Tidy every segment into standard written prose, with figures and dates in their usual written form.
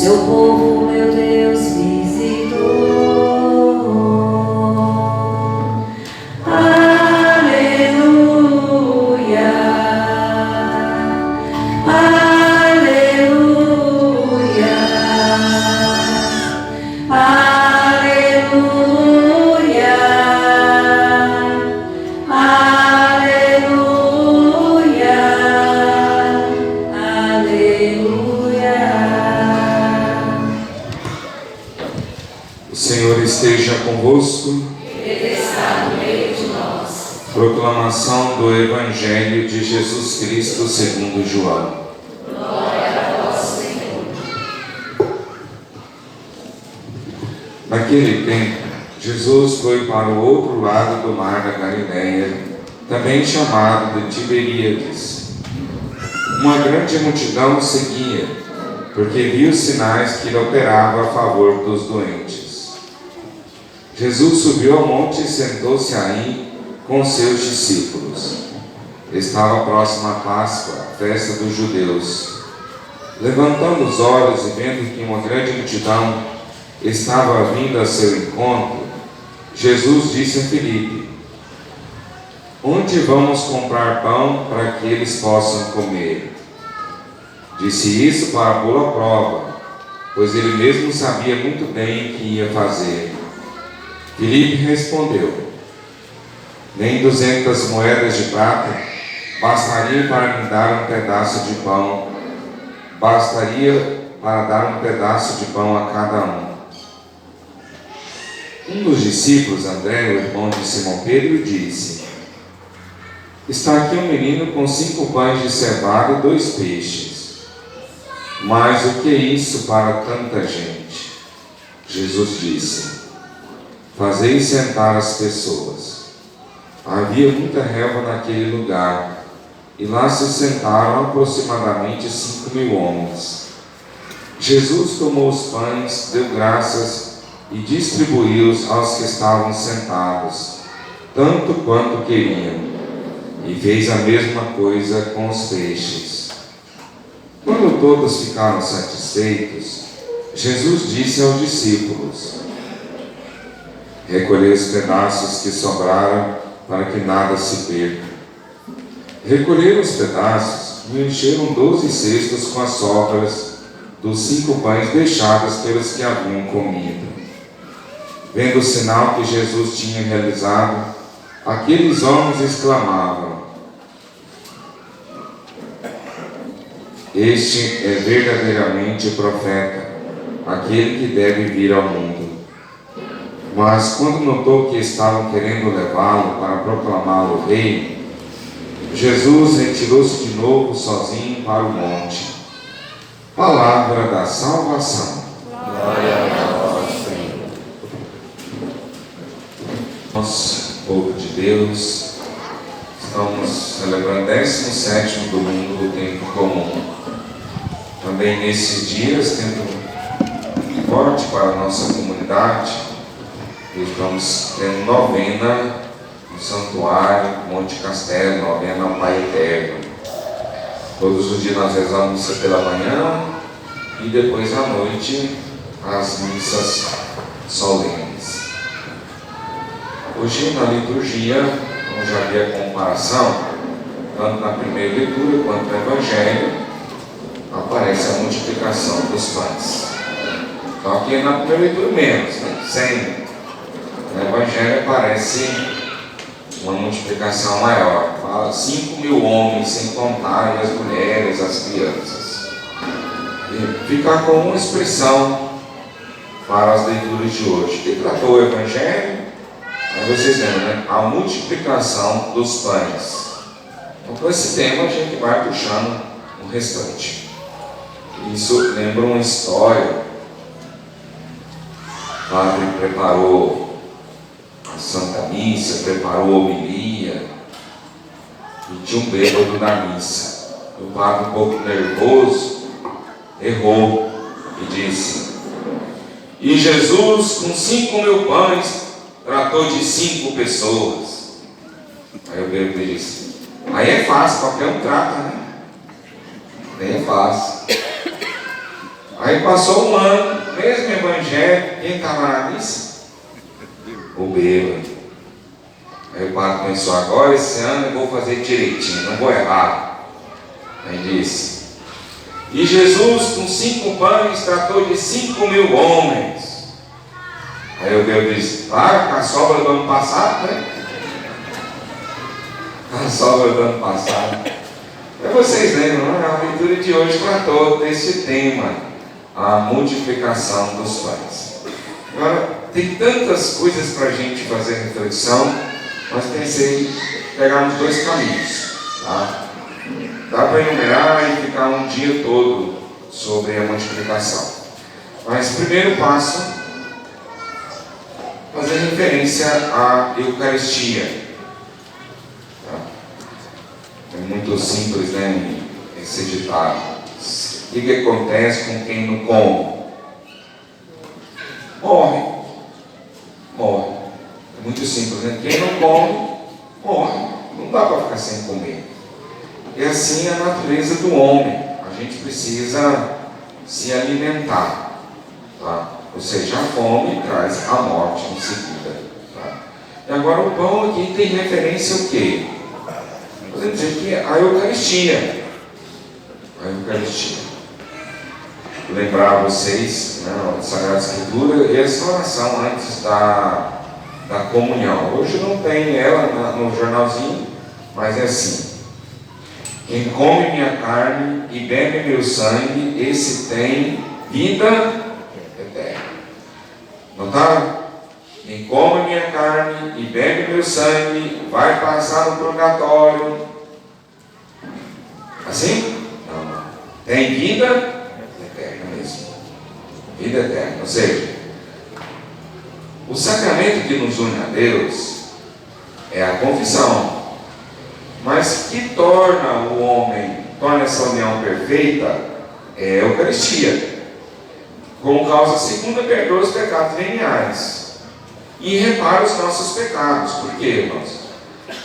seu povo, meu Deus, visitou. Aleluia, aleluia, aleluia, aleluia, aleluia. O Senhor esteja convosco. Ele está no meio de nós. Proclamação do Evangelho de Jesus Cristo segundo João. Glória a vós, Senhor. Naquele tempo, Jesus foi para o outro lado do mar da Galileia, também chamado de Tiberíades. Uma grande multidão o seguia, porque viu os sinais que ele operava a favor dos doentes. Jesus subiu ao monte e sentou-se aí com seus discípulos. Estava próxima a Páscoa, a festa dos judeus. Levantando os olhos e vendo que uma grande multidão estava vindo a seu encontro, Jesus disse a Filipe: onde vamos comprar pão para que eles possam comer? Disse isso para pô-lo à prova, pois ele mesmo sabia muito bem o que ia fazer. Filipe respondeu: nem 200 moedas de prata bastariam para me dar um pedaço de pão. Bastaria para dar um pedaço de pão a cada um. Um dos discípulos, André, o irmão de Simão Pedro, disse: está aqui um menino com 5 pães de cevada e 2 peixes. Mas o que é isso para tanta gente? Jesus disse: fazei sentar as pessoas. Havia muita relva naquele lugar, e lá se sentaram aproximadamente 5.000 homens. Jesus tomou os pães, deu graças e distribuiu-os aos que estavam sentados, tanto quanto queriam, e fez a mesma coisa com os peixes. Quando todos ficaram satisfeitos, Jesus disse aos discípulos: recolhei os pedaços que sobraram, para que nada se perca. Recolheram os pedaços e encheram 12 cestos com as sobras dos 5 pães deixados pelos que haviam comido. Vendo o sinal que Jesus tinha realizado, aqueles homens exclamavam: este é verdadeiramente o profeta, aquele que deve vir ao mundo. Mas quando notou que estavam querendo levá-lo para proclamá-lo rei, Jesus retirou-se de novo sozinho para o monte. Palavra da salvação. Glória a vós, Senhor. Nós, povo de Deus, estamos celebrando o 17º domingo do tempo comum. Também nesses dias, tendo forte para a nossa comunidade, estamos tendo novena no Santuário Monte Castelo, novena ao Pai Eterno. Todos os dias nós rezamos missa pela manhã e depois à noite as missas solenes. Hoje na liturgia, como já vi a comparação, tanto na primeira leitura quanto no Evangelho, aparece a multiplicação dos pães. Então aqui na primeira leitura menos, né? 100. No Evangelho aparece uma multiplicação maior. Fala 5.000 homens, sem contar as mulheres, as crianças. E fica com uma expressão para as leituras de hoje. Que tratou o Evangelho, aí vocês lembram, né? A multiplicação dos pães. Então com esse tema a gente vai puxando o restante. Isso lembra uma história. O padre preparou a Santa Missa, preparou a homilia, e tinha um bêbado na missa. O padre, um pouco nervoso, errou e disse: e Jesus, com 5.000 pães, tratou de 5 pessoas. Aí o bêbado disse: aí é fácil, qualquer um trata, né? Nem é fácil. Aí passou um ano, mesmo evangelho, quem estava na missa? O bêbado. Aí o padre pensou, agora esse ano eu vou fazer direitinho, não vou errar. Aí disse, e Jesus com 5 pães tratou de 5.000 homens. Aí o bêbado disse, claro, com a sobra do ano passado, né? A sobra do ano passado. E vocês lembram, né? A leitura de hoje tratou desse tema, a multiplicação dos pães. Agora, tem tantas coisas para a gente fazer reflexão, mas pensei em pegar os 2 caminhos. Tá? Dá para enumerar e ficar um dia todo sobre a multiplicação. Mas primeiro passo, fazer referência à Eucaristia. É muito simples, né, esse ditado. O que acontece com quem não come? Morre. Morre. É muito simples, né? Quem não come, morre. Não dá para ficar sem comer. E assim é a natureza do homem. A gente precisa se alimentar. Tá? Ou seja, a fome traz a morte em seguida. Tá? E agora o pão aqui tem referência ao quê? Podemos dizer que é a Eucaristia. A Eucaristia. Vou lembrar vocês, né, a Sagrada Escritura e essa oração antes da comunhão. Hoje não tem ela no jornalzinho, mas é assim. Quem come minha carne e bebe meu sangue, esse tem vida eterna. Notaram? Quem come minha carne e bebe meu sangue vai passar no purgatório. Assim? Não. Tem vida eterna mesmo. Vida eterna. Ou seja, o sacramento que nos une a Deus é a confissão. Mas que torna o homem, torna essa união perfeita, é a Eucaristia. Como causa segunda, perdoa os pecados veniais. E repara os nossos pecados. Por quê, irmãos?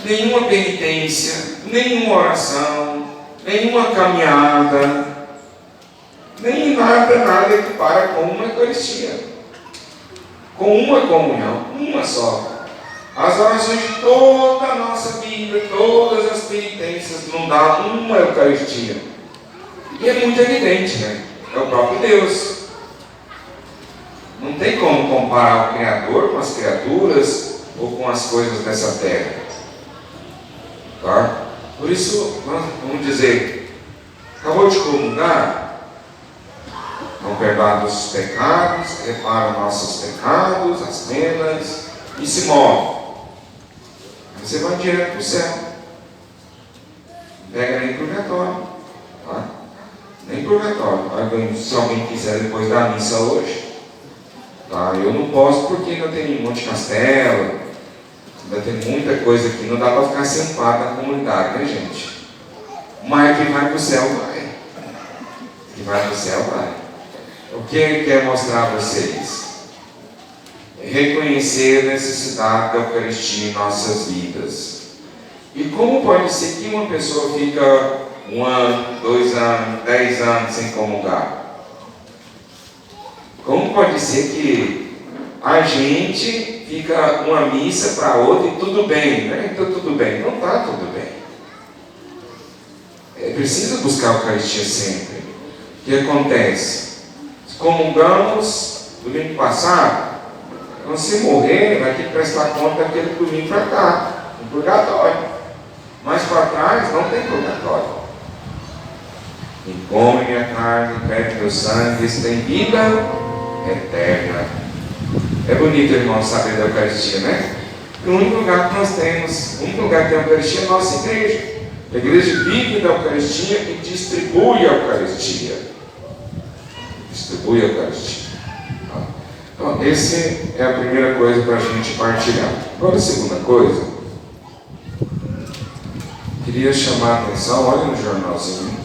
Nenhuma penitência, nenhuma oração, nenhuma caminhada, nem nada equipara com uma Eucaristia. Com uma comunhão, uma só. As orações de toda a nossa vida, todas as penitências, não dá uma Eucaristia. E é muito evidente, né? É o próprio Deus. Não tem como comparar o Criador com as criaturas ou com as coisas dessa terra. Tá? Por isso, vamos dizer, acabou de comungar, não perdoa os pecados, repara nossos pecados, as penas, e se morre. Aí você vai direto para o céu. Não pega nem purgatório. Tá? Nem purgatório. Se alguém quiser depois da missa hoje. Tá? Eu não posso porque ainda tem Monte Castelo, ainda tem muita coisa aqui, não dá para ficar sentado na comunidade, né, gente? Mas quem vai para o céu vai. Quem vai para o céu vai. O que ele quer mostrar a vocês? É reconhecer a necessidade da Eucaristia em nossas vidas. E como pode ser que uma pessoa fica 1 ano, 2 anos, 10 anos sem comungar? Como pode ser que a gente fica uma missa para outra e tudo bem, né? Então tudo bem. Não está tudo bem. É preciso buscar a Eucaristia sempre. O que acontece? Comungamos domingo passado, então se morrer, vai ter que prestar conta daquele domingo para cá, no purgatório. Mas para trás não tem purgatório. Quem come minha carne, bebe meu sangue, esse tem vida eterna. É bonito, irmão, saber da Eucaristia, né? O único lugar que nós temos, o único lugar que tem a Eucaristia é a nossa igreja. A igreja vive da Eucaristia e distribui a Eucaristia. Distribui a Eucaristia. Então, essa é a primeira coisa para a gente partilhar. Agora, a segunda coisa, queria chamar a atenção, olha no jornalzinho,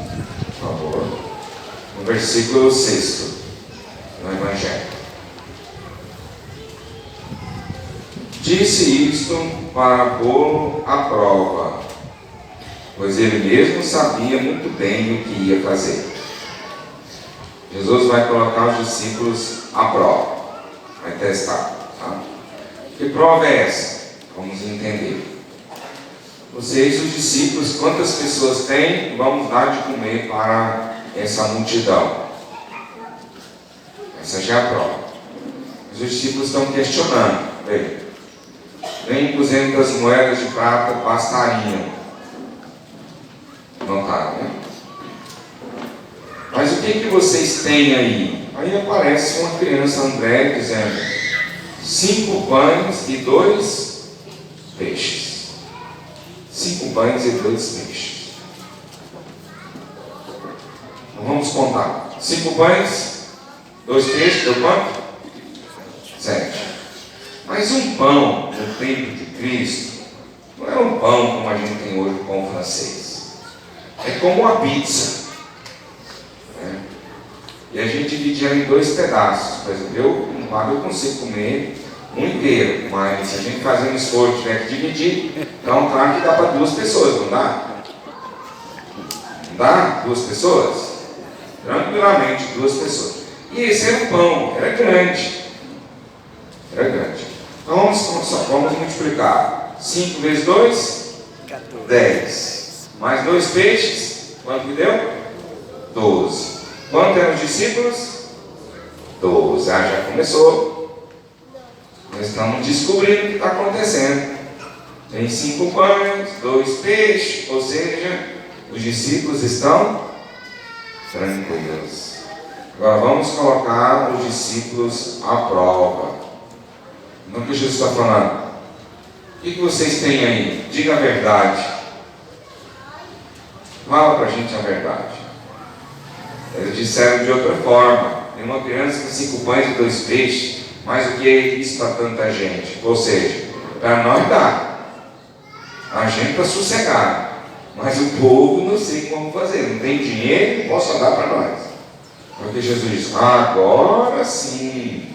por favor, no versículo 6 no Evangelho. Disse isto para pô-lo à prova, pois ele mesmo sabia muito bem o que ia fazer. Jesus vai colocar os discípulos à prova, vai testar. Tá? Que prova é essa? Vamos entender. Vocês, os discípulos, quantas pessoas têm? Vamos dar de comer para essa multidão. Essa já é a prova. Os discípulos estão questionando. Nem 200 moedas de prata bastariam. Não tá, né? Mas o que vocês têm aí? Aí aparece uma criança, André, dizendo: 5 pães e 2 peixes. 5 pães e 2 peixes. Então vamos contar. 5 pães, 2 peixes, deu quanto? 7. Mas um pão no tempo de Cristo não é um pão como a gente tem hoje, o pão francês. É como uma pizza. Né? E a gente divide ela em 2 pedaços. Por exemplo, eu consigo comer um inteiro, mas se a gente fazer um esforço, tiver que dividir, então claro que dá para 2 pessoas, não dá? Não dá? 2 pessoas? Tranquilamente, 2 pessoas. E esse era um pão, era grande. Era grande. Então vamos multiplicar. 5 vezes 2? 10. Mais 2 peixes, quanto que deu? 12. Quanto eram os discípulos? 12. Ah, já começou. Nós estamos descobrindo o que está acontecendo. Tem 5 pães, 2 peixes, ou seja, os discípulos estão tranquilos. Agora vamos colocar os discípulos à prova. Então o que Jesus está falando? O que vocês têm aí? Diga a verdade. Fala para a gente a verdade. Eles disseram de outra forma. Tem uma criança com 5 pães e 2 peixes. Mas o que é isso para tanta gente? Ou seja, para nós dá. A gente está sossegado. Mas o povo não sei como fazer. Não tem dinheiro, não posso dar para nós. Porque Jesus diz: agora sim.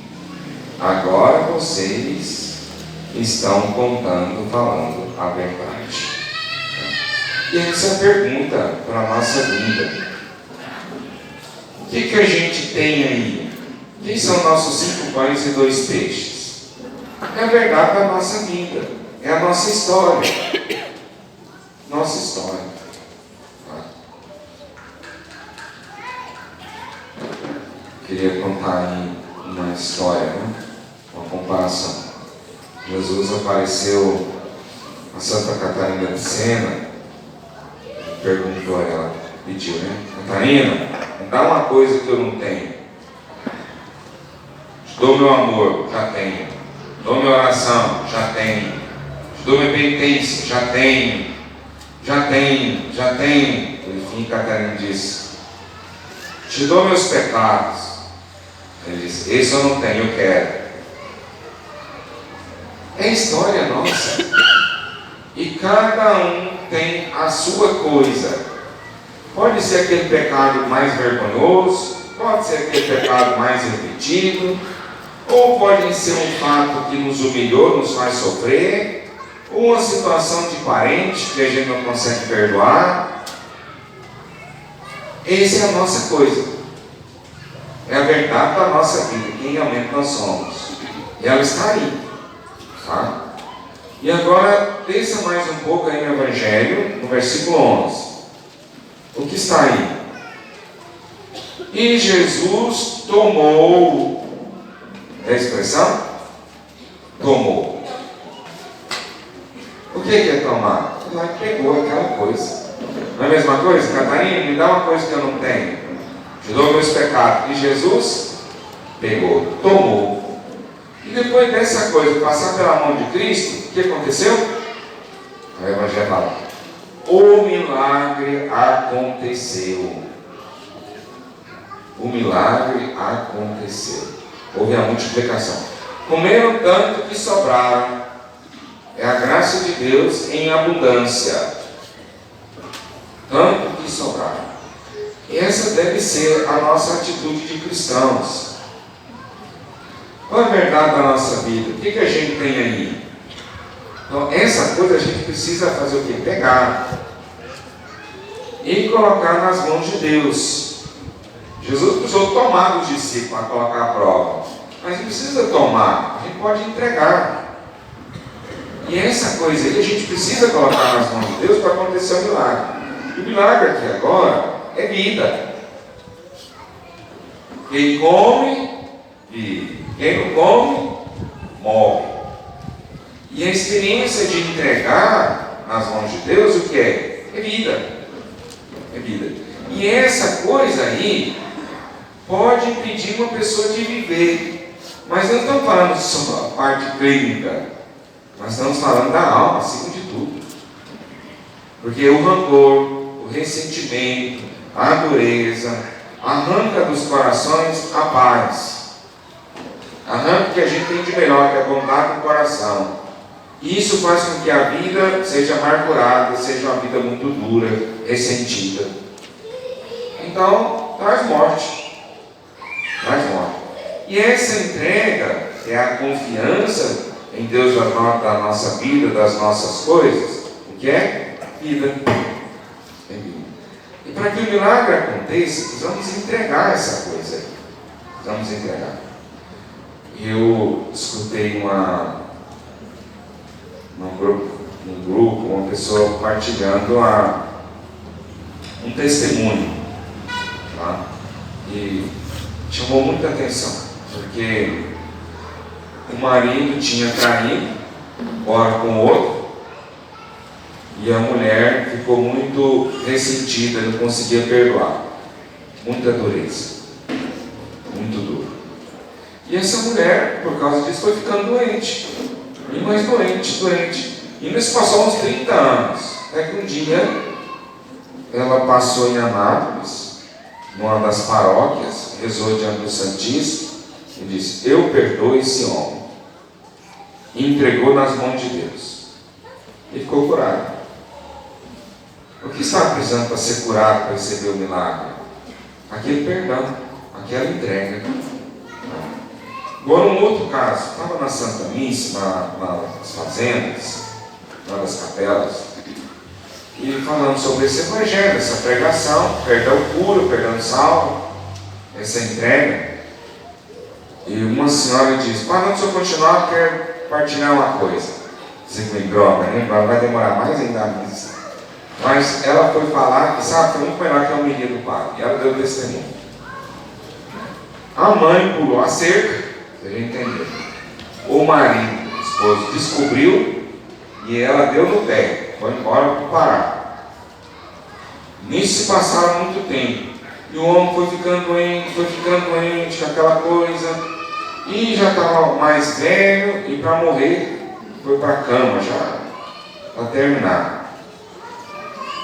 Agora vocês estão contando, falando a verdade. E essa é a pergunta para a nossa vida. O que a gente tem aí? Quem são nossos 5 pães e 2 peixes? É a verdade da nossa vida. É a nossa história. Nossa história. Queria contar aí uma história, né? Uma comparação. Jesus apareceu a Santa Catarina de Sena, perguntou a ela, pediu, né? Catarina, me dá uma coisa que eu não tenho. Te dou meu amor, já tenho. Te dou minha oração, já tenho. Te dou minha penitência, já tenho. Já tenho, já tenho. Enfim, Catarina disse: te dou meus pecados. Ele disse: esse eu não tenho, eu quero. É história nossa. E cada um tem a sua coisa. Pode ser aquele pecado mais vergonhoso, pode ser aquele pecado mais repetido, ou pode ser um fato que nos humilhou, nos faz sofrer, ou uma situação de parente que a gente não consegue perdoar. Essa é a nossa coisa. É a verdade da nossa vida, quem realmente nós somos. E ela está aí. Tá? E agora, pensa mais um pouco aí no Evangelho, no versículo 11. O que está aí? E Jesus tomou. É a expressão? Tomou. O que é tomar? Ele pegou aquela coisa. Não é a mesma coisa? Catarina, me dá uma coisa que eu não tenho. Te dou meus pecados. E Jesus pegou, tomou. E depois dessa coisa passar pela mão de Cristo, o que aconteceu? O Evangelho fala: o milagre aconteceu. O milagre aconteceu. Houve a multiplicação. Comeram tanto que sobraram. É a graça de Deus em abundância. Tanto que sobraram. E essa deve ser a nossa atitude de cristãos. Qual é a verdade da nossa vida? O que a gente tem aí? Então, essa coisa a gente precisa fazer o quê? Pegar e colocar nas mãos de Deus. Jesus precisou tomar dos discípulos para colocar a prova. Mas não precisa tomar, a gente pode entregar. E essa coisa aí a gente precisa colocar nas mãos de Deus para acontecer o milagre. E o milagre aqui agora é vida. Quem come, vive. Quem não come, morre. E a experiência de entregar nas mãos de Deus, o que é? É vida. É vida. E essa coisa aí pode impedir uma pessoa de viver. Mas não estamos falando só da parte clínica. Nós estamos falando da alma, acima de tudo. Porque o rancor, o ressentimento, a dureza, arranca dos corações a paz. Arranca o que a gente tem de melhor, que é a bondade do coração. E isso faz com que a vida seja amargurada, seja uma vida muito dura, ressentida. Então, traz morte. Traz morte. E essa entrega, que é a confiança em Deus da nossa vida, das nossas coisas, o que é? Vida. É vida. E para que o milagre aconteça, precisamos entregar essa coisa aí. Precisamos entregar. Eu escutei num grupo, uma pessoa partilhando um testemunho, tá? E chamou muita atenção, porque o marido tinha traído, ora com o outro, e a mulher ficou muito ressentida, não conseguia perdoar. Muita dureza, muito duro. E essa mulher, por causa disso, foi ficando doente. E mais doente. E isso passou uns 30 anos. Até que um dia ela passou em Anápolis, numa das paróquias, rezou diante do Santíssimo e disse: eu perdoo esse homem. E entregou nas mãos de Deus. E ficou curado. O que estava precisando para ser curado, para receber o milagre? Aquele perdão, aquela entrega. Agora, um outro caso, estava na Santa Missa, nas fazendas, nas capelas, e falando sobre esse evangelho, essa pregação, perdão puro, perdão salvo, essa entrega. E uma senhora disse: mas não, se eu continuar, eu quero partilhar uma coisa. Você me droga, né? Vai demorar mais ainda a missa. Mas ela foi falar, e sabe, foi muito melhor que a homilia do padre, e ela deu testemunho. A mãe pulou a cerca, você já entendeu. O marido, o esposo, descobriu e ela deu no pé, foi embora para o Pará. Nisso se passaram muito tempo. E o homem foi ficando doente, com aquela coisa, e já estava mais velho, e para morrer, foi para a cama já, para terminar.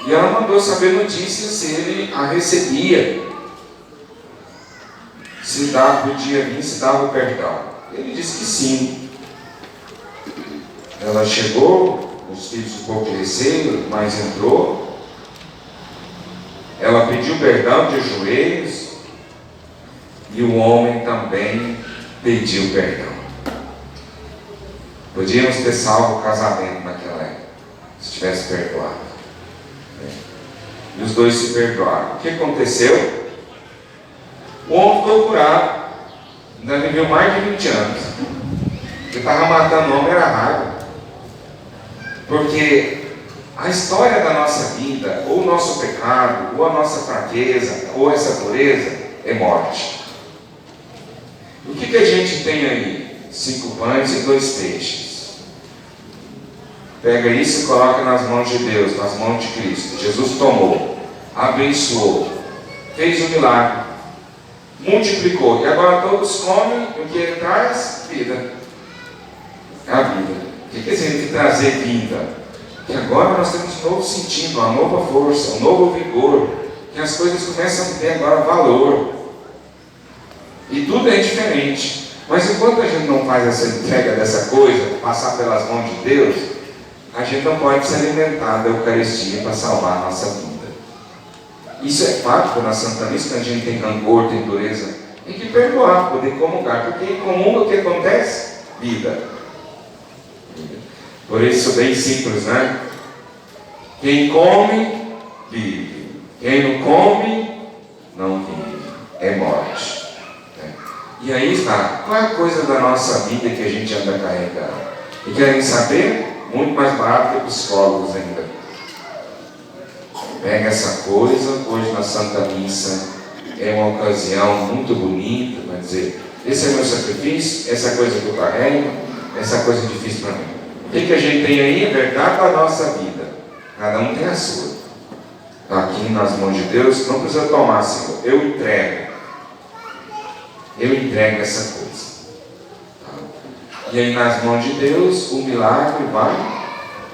E ela mandou saber notícias se ele a recebia, se podia vir, se dava o perdão. Ele disse que sim. Ela chegou, os filhos um pouco de receio, mas entrou. Ela pediu perdão de joelhos, e o homem também pediu perdão. Podíamos ter salvo o casamento naquela época, se tivesse perdoado. E os dois se perdoaram. O que aconteceu? O homem foi curado, ainda viveu mais de 20 anos. O que estava matando o homem era raiva. Porque a história da nossa vida, ou o nosso pecado, ou a nossa fraqueza, ou essa dureza, é morte. O que a gente tem aí? 5 pães e 2 peixes. Pega isso e coloca nas mãos de Deus, nas mãos de Cristo. Jesus tomou, abençoou, fez um milagre, multiplicou. E agora todos comem o que ele traz? Vida. É a vida. O que significa trazer vida? Que agora nós temos um novo sentido, uma nova força, um novo vigor. Que as coisas começam a ter agora valor. E tudo é diferente. Mas enquanto a gente não faz essa entrega dessa coisa, passar pelas mãos de Deus, a gente não pode se alimentar da Eucaristia para salvar a nossa vida. Isso é fato na Santa Missa, quando a gente tem rancor, tem dureza, tem que perdoar, poder comungar, porque em comum o que acontece? Vida. Por isso, bem simples, né? Quem come, vive. Quem não come, não vive. é morte. Né? E aí está, qual é a coisa da nossa vida que a gente anda carregando? E querem saber? Muito mais barato que psicólogos ainda. Pega essa coisa, hoje na Santa Missa é uma ocasião muito bonita, vai dizer, esse é meu sacrifício, essa coisa que eu carrego, essa coisa difícil para mim. O que a gente tem aí? A verdade da nossa vida. Cada um tem a sua. Aqui nas mãos de Deus, não precisa tomar, Senhor. Eu entrego. Eu entrego essa coisa. Tá? E aí nas mãos de Deus, o milagre vai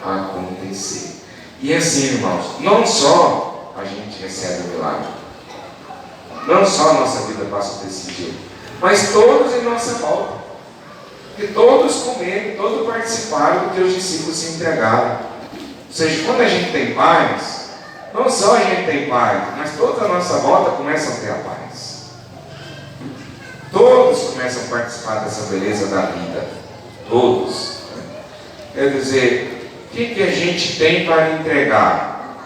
acontecer. E assim, irmãos, não só a gente recebe o milagre, não só a nossa vida passa desse jeito, mas todos em nossa volta. Que todos comeram, todos participaram do que os discípulos se entregaram. Ou seja, quando a gente tem paz, não só a gente tem paz, mas toda a nossa volta começam a ter a paz. Todos começam a participar dessa beleza da vida. Todos. Quer dizer, o que a gente tem para entregar?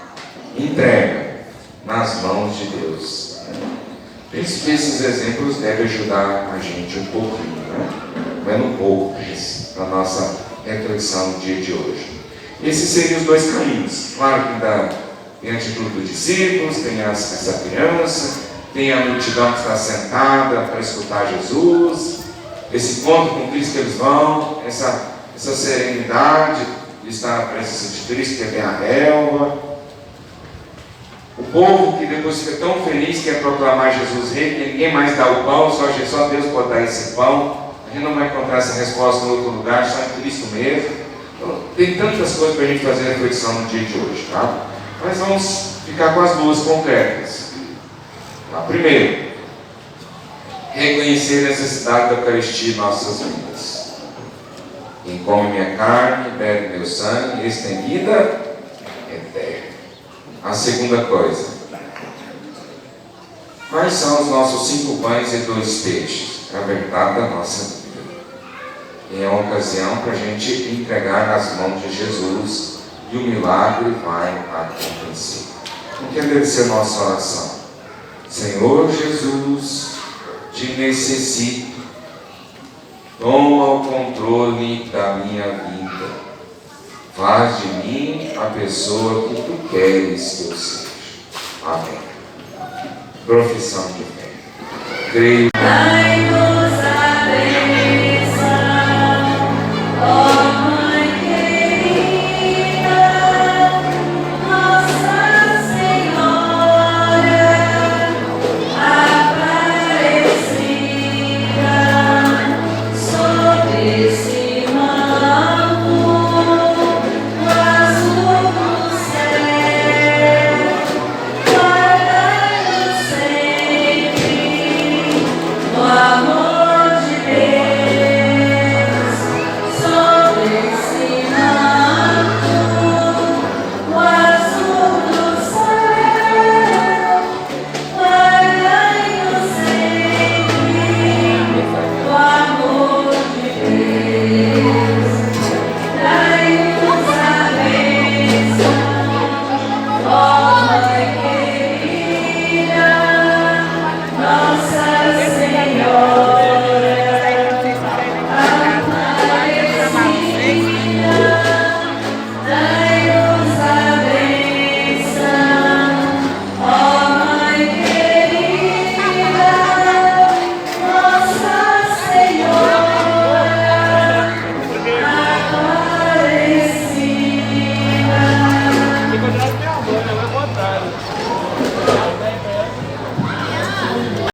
Entrega nas mãos de Deus. Penso que esses exemplos devem ajudar a gente um pouquinho, né? Mas um pouco na nossa reflexão no dia de hoje. Esses seriam os dois caminhos. Claro que ainda tem a atitude dos discípulos, tem essa criança, tem a multidão que está sentada para escutar Jesus, esse ponto com Cristo que eles vão, essa serenidade de estar na presença de Cristo, que é a relva. O povo que depois fica tão feliz que quer proclamar Jesus rei, que ninguém mais dá o pão, só Deus pode dar esse pão. A gente não vai encontrar essa resposta em outro lugar, só em Cristo mesmo. Então, tem tantas coisas para a gente fazer reflexão no dia de hoje, tá? Mas vamos ficar com as duas concretas. Tá? Primeiro, reconhecer a necessidade da Eucaristia em nossas vidas. Quem come minha carne, bebe meu sangue, esse tem vida eterna. A segunda coisa, quais são os nossos 5 pães e 2 peixes? É a verdade da nossa vida. E é uma ocasião para a gente entregar nas mãos de Jesus e o milagre vai acontecer. Não quer deve ser nossa oração? Senhor Jesus, te necessito. Toma o controle da minha vida. Faz de mim a pessoa que tu queres que eu seja. Amém. Profissão de fé. Creio.